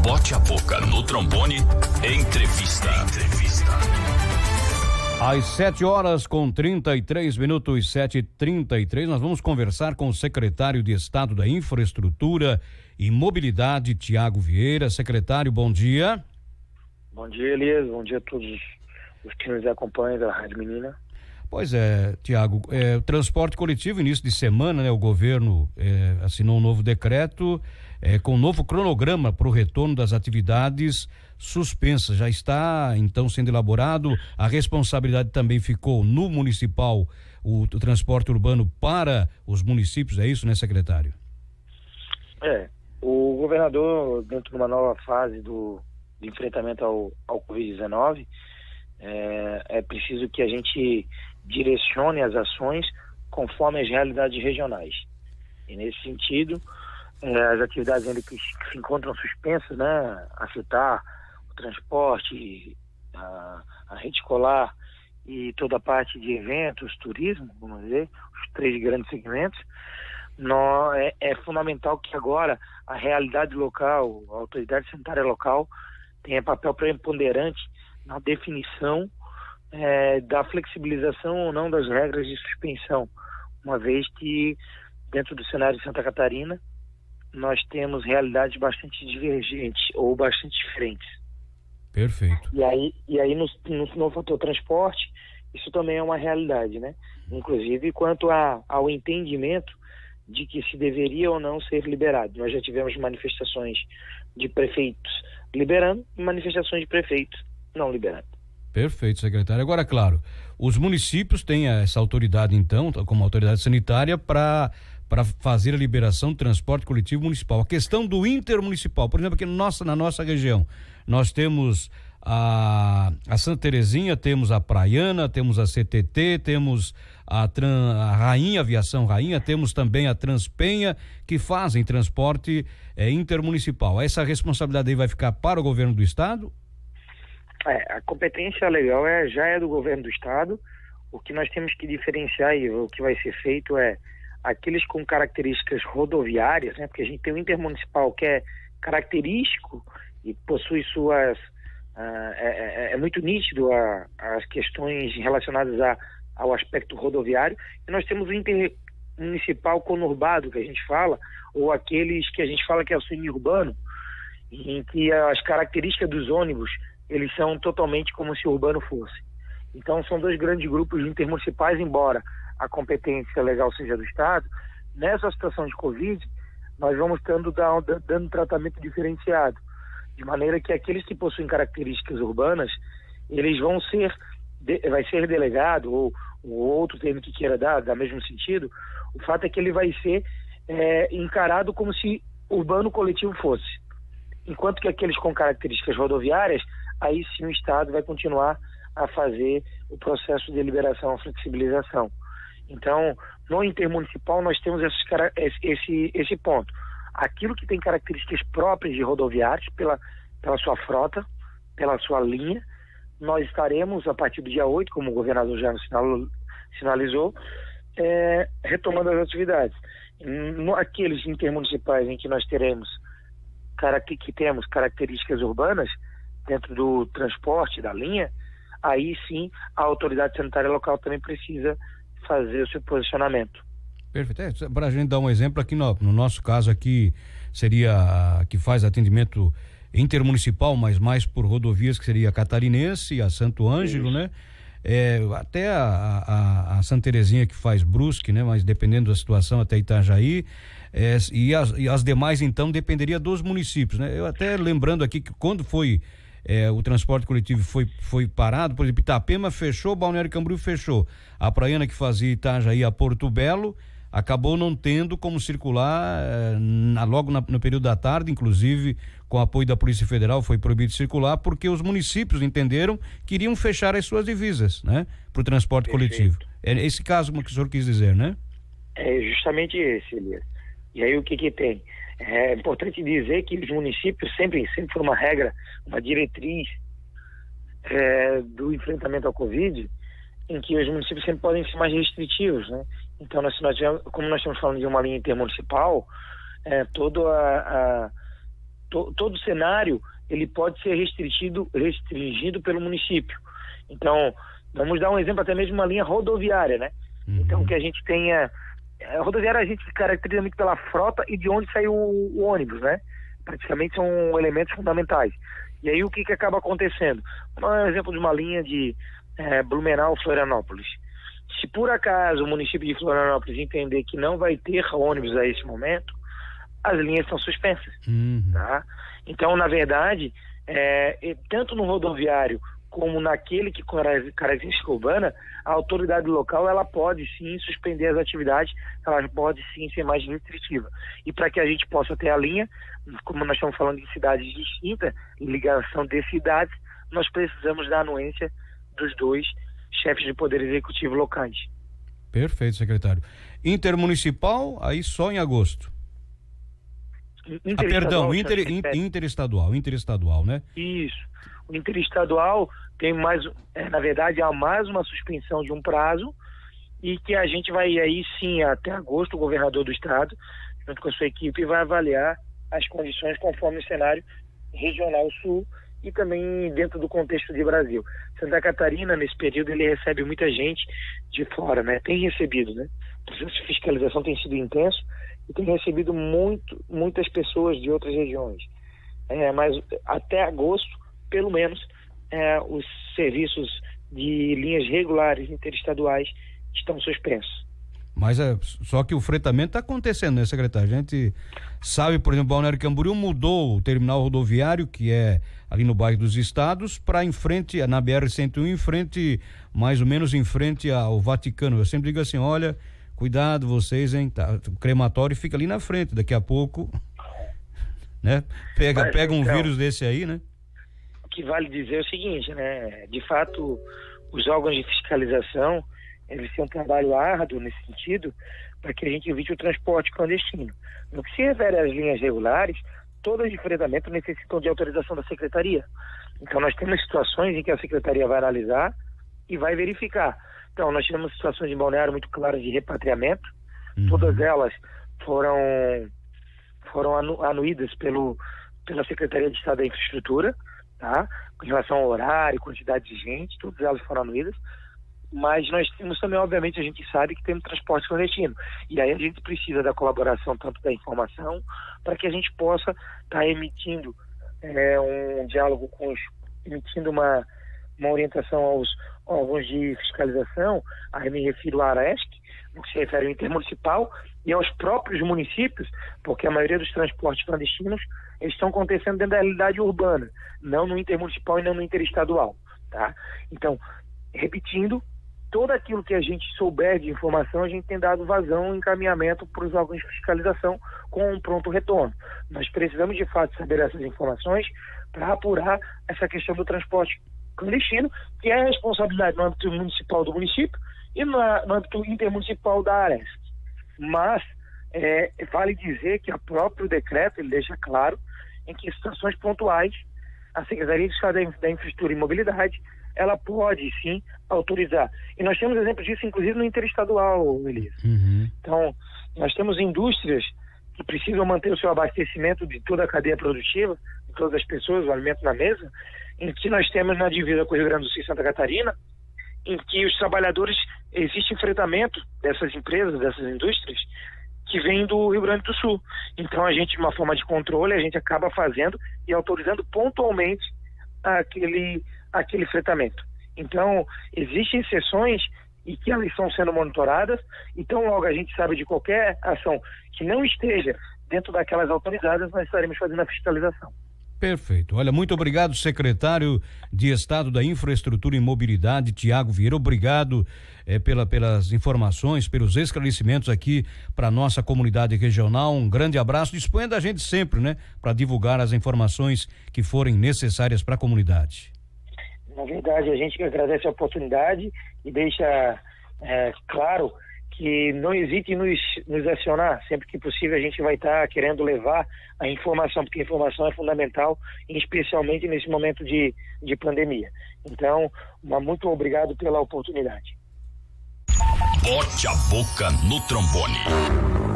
Bote a Boca no Trombone, entrevista. Às 7h33, 7h33, nós vamos conversar com o secretário de Estado da Infraestrutura e Mobilidade, Tiago Vieira. Secretário, bom dia. Bom dia, Elias. Bom dia a todos os que nos acompanham da Rádio Menina. Pois é, Tiago, o transporte coletivo, início de semana, né? O governo assinou um novo decreto com um novo cronograma para o retorno das atividades suspensas. Já está, então, sendo elaborado. A responsabilidade também ficou no municipal, o transporte urbano para os municípios, é isso, né, secretário? O governador, dentro de uma nova fase de enfrentamento ao Covid-19, é preciso que a gente direcione as ações conforme as realidades regionais. E nesse sentido, as atividades ainda que se encontram suspensas, né, afetar o transporte, a rede escolar e toda a parte de eventos, turismo, vamos dizer, os 3 grandes segmentos, é fundamental que agora a realidade local, a autoridade sanitária local, tenha papel preponderante na definição da flexibilização ou não das regras de suspensão, uma vez que dentro do cenário de Santa Catarina nós temos realidades bastante divergentes ou bastante diferentes. Perfeito. E aí no fator transporte, isso também é uma realidade, né? Inclusive quanto ao entendimento de que se deveria ou não ser liberado. Nós já tivemos manifestações de prefeitos liberando e manifestações de prefeitos não liberando. Perfeito, secretário. Agora, claro, os municípios têm essa autoridade, então, como autoridade sanitária, para fazer a liberação do transporte coletivo municipal. A questão do intermunicipal, por exemplo, aqui na nossa região, nós temos a Santa Terezinha, temos a Praiana, temos a CTT, temos a Rainha, Aviação Rainha, temos também a Transpenha, que fazem transporte intermunicipal. Essa responsabilidade aí vai ficar para o governo do estado? A competência legal já é do governo do estado. O que nós temos que diferenciar e o que vai ser feito é aqueles com características rodoviárias, né? Porque a gente tem o intermunicipal que é característico e possui suas... é muito nítido as questões relacionadas ao aspecto rodoviário, e nós temos o intermunicipal conurbado, que a gente fala, ou aqueles que a gente fala que é o semi-urbano, em que as características dos ônibus eles são totalmente como se o urbano fosse. Então são 2 grandes grupos intermunicipais, embora a competência legal seja do estado. Nessa situação de Covid, nós vamos dando tratamento diferenciado, de maneira que aqueles que possuem características urbanas, eles vai ser delegado, ou outro termo que queira dar mesmo sentido, o fato é que ele vai ser encarado como se urbano coletivo fosse. Enquanto que aqueles com características rodoviárias, aí sim o Estado vai continuar a fazer o processo de liberação, flexibilização. Então, no intermunicipal nós temos esse ponto. Aquilo que tem características próprias de rodoviários, pela sua frota, pela sua linha, nós estaremos, a partir do dia 8, como o governador já sinalizou, retomando as atividades. Aqueles intermunicipais em que nós temos características urbanas, dentro do transporte, da linha, aí sim a autoridade sanitária local também precisa fazer o seu posicionamento. Perfeito. Para a gente dar um exemplo aqui, no nosso caso aqui, seria que faz atendimento intermunicipal, mas mais por rodovias, que seria a Catarinense, a Santo Ângelo, né? Até a Santa Terezinha, que faz Brusque, né? Mas dependendo da situação, até Itajaí, e as demais, então, dependeria dos municípios, né? Eu até lembrando aqui que quando foi o transporte coletivo foi parado, por exemplo, Itapema fechou, Balneário Camboriú fechou, a Praiana, que fazia Itajaí a Porto Belo, acabou não tendo como circular logo no período da tarde, inclusive com apoio da Polícia Federal foi proibido circular, porque os municípios entenderam que iriam fechar as suas divisas, né, para o transporte coletivo. É esse caso que o senhor quis dizer, né? É justamente esse, Elias. E aí o que tem? É importante dizer que os municípios sempre foi uma regra, uma diretriz do enfrentamento ao Covid, em que os municípios sempre podem ser mais restritivos, né? Então, como nós estamos falando de uma linha intermunicipal, toda todo cenário ele pode ser restringido pelo município. Então, vamos dar um exemplo, até mesmo uma linha rodoviária, né? Então, que a gente tenha... A rodoviária a gente se caracteriza muito pela frota e de onde sai o ônibus, né? Praticamente são elementos fundamentais. E aí o que acaba acontecendo? Um exemplo de uma linha de Blumenau-Florianópolis. Se por acaso o município de Florianópolis entender que não vai ter ônibus a esse momento, as linhas são suspensas. Tá? Então, na verdade, tanto no rodoviário como naquele que característica urbana, a autoridade local ela pode sim suspender as atividades, ela pode sim ser mais restritiva. E para que a gente possa ter a linha, como nós estamos falando de cidades distintas, ligação de cidades, nós precisamos da anuência dos 2 chefes de poder executivo locais. Perfeito, secretário. Intermunicipal, aí só em agosto. Interestadual, né? Isso. O interestadual tem mais, na verdade, há mais uma suspensão de um prazo e que a gente vai aí sim, até agosto, o governador do estado, junto com a sua equipe, vai avaliar as condições conforme o cenário regional sul e também dentro do contexto de Brasil. Santa Catarina, nesse período, ele recebe muita gente de fora, né? Tem recebido, né? O processo de fiscalização tem sido intenso e tem recebido muitas pessoas de outras regiões. Mas até agosto, pelo menos, os serviços de linhas regulares interestaduais estão suspensos. Mas só que o fretamento está acontecendo, né, secretário? A gente sabe, por exemplo, Balneário Camboriú mudou o terminal rodoviário, que é ali no bairro dos Estados, para em frente, na BR-101, mais ou menos em frente ao Vaticano. Eu sempre digo assim, olha, cuidado vocês, hein? Tá, o crematório fica ali na frente, daqui a pouco, né? Pega um vírus desse aí, né? O que vale dizer é o seguinte, né? De fato, os órgãos de fiscalização, eles têm um trabalho árduo nesse sentido para que a gente evite o transporte clandestino. No que se refere às linhas regulares, todas de fretamento necessitam de autorização da secretaria. Então, nós temos situações em que a secretaria vai analisar e vai verificar. Então, nós tivemos situações em Balneário muito claras de repatriamento. Todas elas foram anuídas pela Secretaria de Estado da Infraestrutura, tá? Com relação ao horário, quantidade de gente, todas elas foram anuídas. Mas nós temos também, obviamente, a gente sabe que temos transporte clandestino. E aí a gente precisa da colaboração tanto da informação, para que a gente possa estar emitindo um diálogo emitindo uma orientação aos órgãos de fiscalização. Aí me refiro à ARESC, no que se refere ao intermunicipal, e aos próprios municípios, porque a maioria dos transportes clandestinos eles estão acontecendo dentro da realidade urbana, não no intermunicipal e não no interestadual, tá? Então, repetindo, todo aquilo que a gente souber de informação, a gente tem dado vazão e encaminhamento para os órgãos de fiscalização com um pronto retorno. Nós precisamos, de fato, saber essas informações para apurar essa questão do transporte clandestino, que é a responsabilidade no âmbito municipal do município e no âmbito intermunicipal da ARESC. Mas vale dizer que o próprio decreto ele deixa claro em que em situações pontuais a Secretaria de Estado da Infraestrutura e Mobilidade ela pode sim autorizar. E nós temos exemplos disso, inclusive, no interestadual, Elias. Então, nós temos indústrias que precisam manter o seu abastecimento de toda a cadeia produtiva, de todas as pessoas, o alimento na mesa, em que nós temos na divisa com o Rio Grande do Sul e Santa Catarina, em que os trabalhadores, existe enfrentamento dessas empresas, dessas indústrias, que vêm do Rio Grande do Sul. Então, a gente, de uma forma de controle, a gente acaba fazendo e autorizando pontualmente aquele fretamento. Então, existem exceções e que elas estão sendo monitoradas, então logo a gente sabe de qualquer ação que não esteja dentro daquelas autorizadas, nós estaremos fazendo a fiscalização. Perfeito. Olha, muito obrigado, secretário de Estado da Infraestrutura e Mobilidade, Tiago Vieira. Obrigado pelas informações, pelos esclarecimentos aqui para nossa comunidade regional. Um grande abraço. Disponha da gente sempre, né, para divulgar as informações que forem necessárias para a comunidade. Na verdade, a gente agradece a oportunidade e deixa claro que não hesite em nos acionar. Sempre que possível a gente vai estar querendo levar a informação, porque a informação é fundamental, especialmente nesse momento de pandemia. Então, muito obrigado pela oportunidade. Bote a boca no trombone.